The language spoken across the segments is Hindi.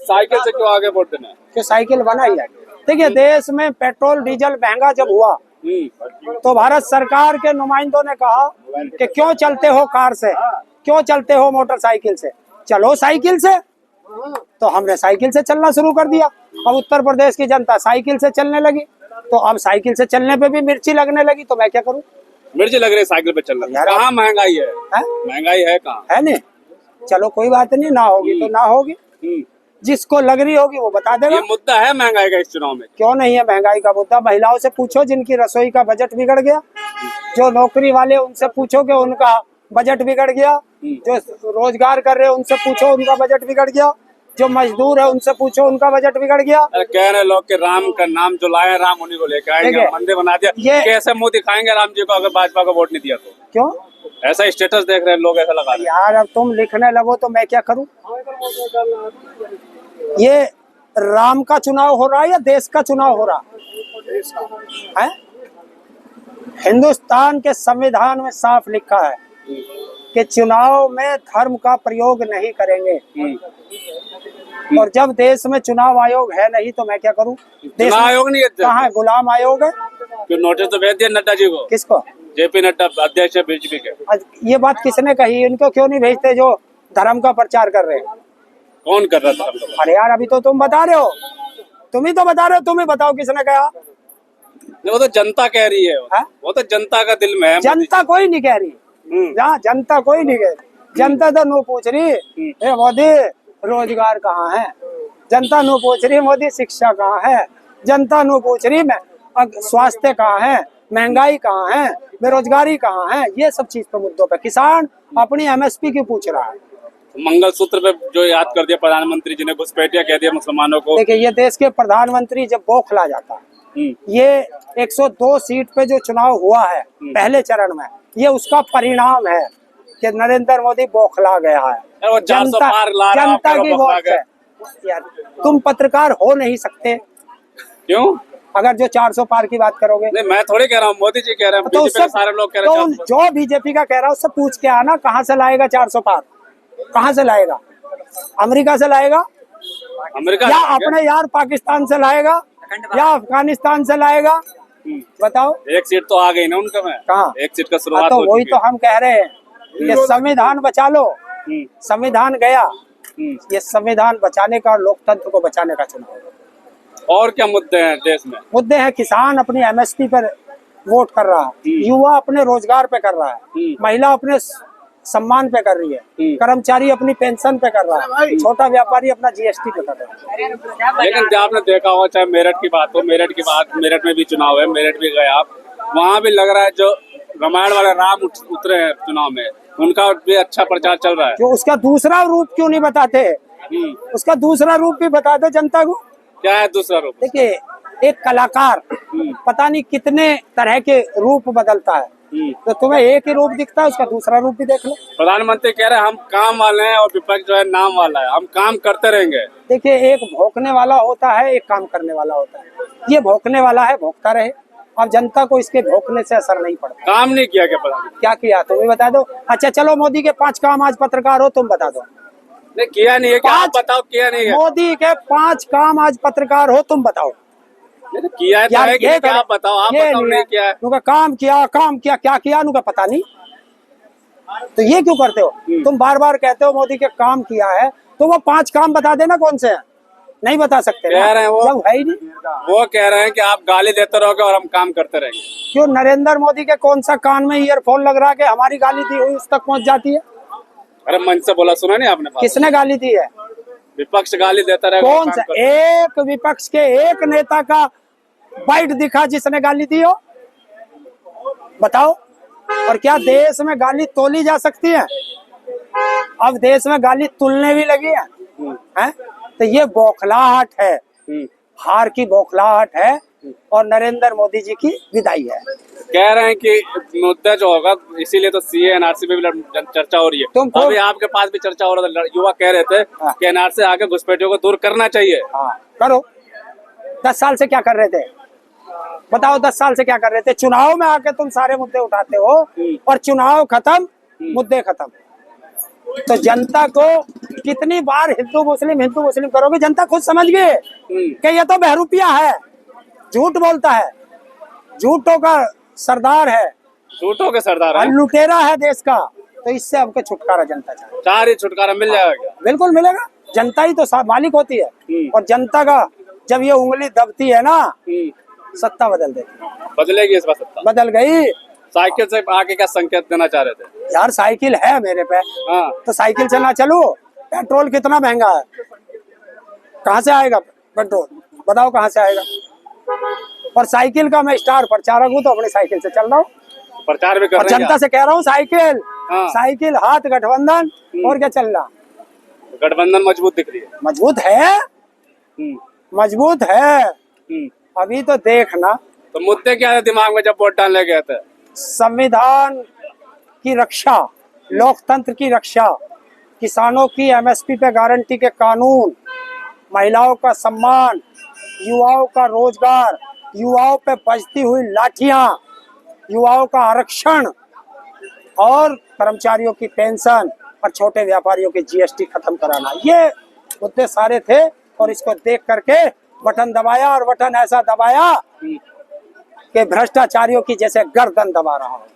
साइकिल से क्यों आगे वोट देना है? कि साइकिल बना ही है। देखिए देश में पेट्रोल डीजल महंगा जब हुआ तो भारत सरकार के नुमाइंदों ने कहा कि क्यों चलते हो कार से, क्यों चलते हो मोटरसाइकिल से, चलो साइकिल से। तो हमने साइकिल से चलना शुरू कर दिया। अब उत्तर प्रदेश की जनता साइकिल से चलने लगी, तो अब साइकिल से चलने पे भी मिर्ची लगने लगी, तो मैं क्या करूं? मिर्ची लग रही है साइकिल पे चलना। कहाँ महंगाई है? महंगाई है कहाँ? है नहीं, चलो कोई बात नहीं, ना होगी तो ना होगी, जिसको लग रही होगी वो बता देगा। ये मुद्दा है महंगाई का इस चुनाव में? क्यों नहीं है महंगाई का मुद्दा? महिलाओं से पूछो जिनकी रसोई का बजट बिगड़ गया, जो नौकरी वाले उनसे पूछो कि उनका बजट बिगड़ गया, जो रोजगार कर रहे हैं उनसे पूछो उनका बजट बिगड़ गया, जो मजदूर है उनसे पूछो उनका बजट बिगड़ गया। कह रहे लोग कि राम का नाम जो लाया राम उन्हीं को लेकर आएंगे, मंदिर बना दिया। ये कैसे मुंह दिखाएंगे राम जी को अगर भाजपा को वोट नहीं दिया तो? क्यों ऐसा स्टेटस देख रहे हैं लोग, ऐसा लगा यार? अब तुम लिखने लगो तो मैं क्या करूं? ये राम का चुनाव हो रहा है या देश का चुनाव हो रहा है? हिंदुस्तान के संविधान में साफ लिखा है कि चुनाव में धर्म का प्रयोग नहीं करेंगे। और जब देश में चुनाव आयोग है नहीं तो मैं क्या करूं? देश आयोग नहीं है, कहाँ है? गुलाम आयोग है। नोटिस तो भेज दिया नड्डा जी को। किसको? जेपी नड्डा अध्यक्ष है बीजेपी के। ये बात किसने कही? इनको क्यों नहीं भेजते जो धर्म का प्रचार कर रहे हैं? कौन कर रहा था? अरे यार अभी तो तुम बता रहे हो, तुम ही तो बता रहे हो, तुम ही बताओ किसने कहा? वो तो जनता कह रही है, वो तो जनता का दिल में है। जनता कोई नहीं कह रही, जहाँ जनता कोई नहीं कह रही। जनता तो नो पूछ रही है मोदी रोजगार कहाँ है, जनता नो पूछ रही मोदी शिक्षा कहाँ है, जनता नो पूछ रही स्वास्थ्य कहाँ है, महंगाई कहाँ है, बेरोजगारी कहाँ है। ये सब चीज पे मुद्दों पे किसान अपनी एमएसपी की पूछ रहा है। मंगलसूत्र पे जो याद कर दिया प्रधानमंत्री जी ने, घुसपैठिया कह दिया मुसलमानों को। देखिए ये देश के प्रधानमंत्री जब बौखला जाता है, ये 102 सीट पे जो चुनाव हुआ है पहले चरण में, ये उसका परिणाम है कि नरेंद्र मोदी बौखला गया है। जनता की वोट है यार। तुम पत्रकार हो नहीं सकते क्यों? अगर जो 400 पार की बात करोगे। नहीं मैं थोड़ी कह रहा हूँ, मोदी जी कह रहे हैं, तो सारे लोग कह रहे हैं। तो जो बीजेपी का कह रहा है उससे पूछ के आना, कहाँ से लाएगा 400 पार? कहाँ से लाएगा? अमेरिका से लाएगा अमेरिका या अपने यार पाकिस्तान से लाएगा या अफगानिस्तान से लाएगा? बताओ। एक सीट तो आ गई ना उनका में। कहाँ? एक सीट का शुरुआत तो वही तो हम कह रहे हैं कि संविधान बचा लो। संविधान गया, ये संविधान बचाने का और लोकतंत्र को बचाने का चुनाव है। और क्या मुद्दे हैं देश में? मुद्दे हैं किसान अपनी एमएसपी पर वोट कर रहा है, युवा अपने रोजगार पे कर रहा है, महिला अपने सम्मान पे कर रही है, कर्मचारी अपनी पेंशन पे कर रहा है, छोटा व्यापारी अपना जीएसटी पे कर रहा है। लेकिन आपने देखा होगा, चाहे मेरठ की बात हो, मेरठ में भी चुनाव है, मेरठ भी गए आप, वहाँ भी लग रहा है जो रामायण वाले राम उतरे हैं चुनाव में, उनका भी अच्छा प्रचार चल रहा है। जो उसका दूसरा रूप क्यों नहीं बताते? उसका दूसरा रूप भी बता दो जनता को। क्या है दूसरा रूप? देखिए एक कलाकार पता नहीं कितने तरह के रूप बदलता है, तो तुम्हें एक ही रूप दिखता है, उसका दूसरा रूप भी देख लो। प्रधानमंत्री कह रहे हैं हम काम वाले हैं और विपक्ष जो है नाम वाला है, हम काम करते रहेंगे। देखिए एक भौंकने वाला होता है, एक काम करने वाला होता है। ये भौंकने वाला है, भौंकता रहे। अब जनता को इसके भौंकने से असर नहीं पड़ता। काम नहीं किया क्या प्रधानमंत्री? क्या किया तुम ही बता दो। अच्छा चलो मोदी के 5 काम, आज पत्रकार हो तुम बता दो। नहीं किया नहीं है क्या? आप बताओ किया नहीं है। मोदी के 5 काम, आज पत्रकार हो तुम बताओ। किया है तो है कि क्या? बताओ आप बताओ। नहीं किया है। काम किया क्या किया नुका पता नहीं। तो ये क्यों करते हो तुम? बार बार कहते हो मोदी के काम किया है, तो वो 5 काम बता देना कौन से हैं। नहीं बता सकते कह रहे हैं वो, जब है ही नहीं। वो कह रहे हैं कि आप गाली देते रहोगे और हम काम करते रहेंगे। क्यों? नरेंद्र मोदी के कौन सा कान में ईयरफोन लग रहा है कि हमारी गाली दी हुई उस तक पहुंच जाती है? अरे मंच से बोला, सुना नहीं आपने? किसने गाली दी है? विपक्ष गाली देता रहे। कौन सा एक विपक्ष के एक नेता का बाइट दिखा जिसने गाली दी हो? बताओ। और क्या देश में गाली तोली जा सकती है? अब देश में गाली तुलने भी लगी है? तो ये बौखलाहट है, हार की बौखलाहट है और नरेंद्र मोदी जी की विदाई है। कह रहे हैं कि मुद्दा जो होगा, इसीलिए तो सीए एनआरसी पे भी चर्चा हो रही है। अभी आपके पास भी चर्चा हो रहा था, युवा कह रहे थे कि एनआरसी आके घुसपैठियों को दूर करना चाहिए। करो। 10 साल से क्या कर रहे थे? बताओ 10 साल से क्या कर रहे थे? चुनाव में आके तुम सारे मुद्दे उठाते हो और चुनाव खत्म, मुद्दे खत्म। तो जनता को कितनी बार हिंदू मुस्लिम करोगे, जनता खुद समझ गए कि ये तो बहरूपिया है, झूठ बोलता है, झूठों का सरदार है, झूठों के सरदार और हैं। लुटेरा है देश का। तो इससे हमको छुटकारा जनता चाहिए। चार ही छुटकारा मिल जाएगा क्या? बिल्कुल मिलेगा, जनता ही तो मालिक होती है। और जनता का जब ये उंगली दबती है ना, सत्ता बदल देती है। बदलेगी इस बार सत्ता? बदल गई। साइकिल से आगे क्या संकेत देना चाह रहे थे? यार साइकिल है मेरे पे, हाँ, तो साइकिल से ना चलूं? पेट्रोल कितना महंगा है, कहाँ से आएगा पेट्रोल, बताओ कहाँ से आएगा? और साइकिल का मैं स्टार प्रचारक हूँ, तो अपनी साइकिल से चल रहा हूँ प्रचार भी कर और रहे हैं जनता से कह रहा हूँ साइकिल, हाँ। साइकिल हाथ गठबंधन। और क्या चल रहा? क्या? गठबंधन मजबूत दिख रही है। मजबूत है, मजबूत है। हम्म। अभी तो देखना, तो मुद्दे क्या है दिमाग में जब वोट डालने गए थे? संविधान की रक्षा, लोकतंत्र की रक्षा, किसानों की एमएसपी पे गारंटी के कानून, महिलाओं का सम्मान, युवाओं का रोजगार, युवाओं पे बजती हुई लाठियां, युवाओं का आरक्षण और कर्मचारियों की पेंशन और छोटे व्यापारियों की जीएसटी खत्म कराना, ये मुद्दे सारे थे। और इसको देख करके बटन दबाया, और बटन ऐसा दबाया कि भ्रष्टाचारियों की जैसे गर्दन दबा रहा हो।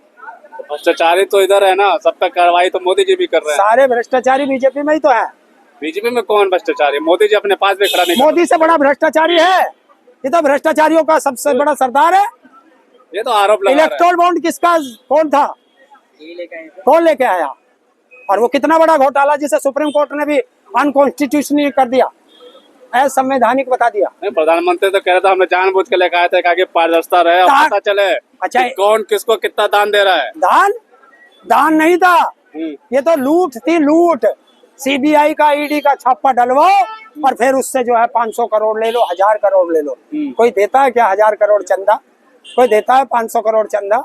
भ्रष्टाचारी तो इधर है ना, सब पे कार्रवाई तो मोदी जी भी कर रहे हैं। सारे भ्रष्टाचारी बीजेपी में ही तो है। बीजेपी में कौन भ्रष्टाचारी? मोदी जी अपने पास भी खड़ा नहीं मोदी से बड़ा भ्रष्टाचारी है, ये तो भ्रष्टाचारियों का सबसे बड़ा सरदार है। करते। ये तो आरोप लगा रहे हैं। इलेक्टोरल बॉन्ड किसका, कौन था, कौन लेके आया? और वो कितना बड़ा घोटाला जिसे सुप्रीम कोर्ट ने भी अनकॉन्स्टिट्यूशनल कर दिया, असंवैधानिक बता दिया। नहीं, प्रधानमंत्री तो कह रहे थे हमने जानबूझ के लेकर आए थे ताकि पारदर्शिता रहे और दान- पता चले अच्छा, कि कौन किसको कितना दान दे रहा है। दान, दान नहीं था, ये तो लूट थी, लूट। सीबीआई का, ईडी का छापा डलवाओ और फिर उससे जो है 500 करोड़ ले लो, 1000 करोड़ ले लो। कोई देता है क्या 1000 करोड़ चंदा? कोई देता है 500 करोड़ चंदा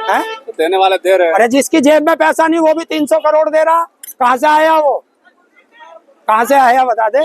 है? तो देने वाले दे रहे हैं। अरे जिसकी जेब में पैसा नहीं वो भी 300 करोड़ दे रहा, कहाँ से आया वो, कहाँ से आया बता दे।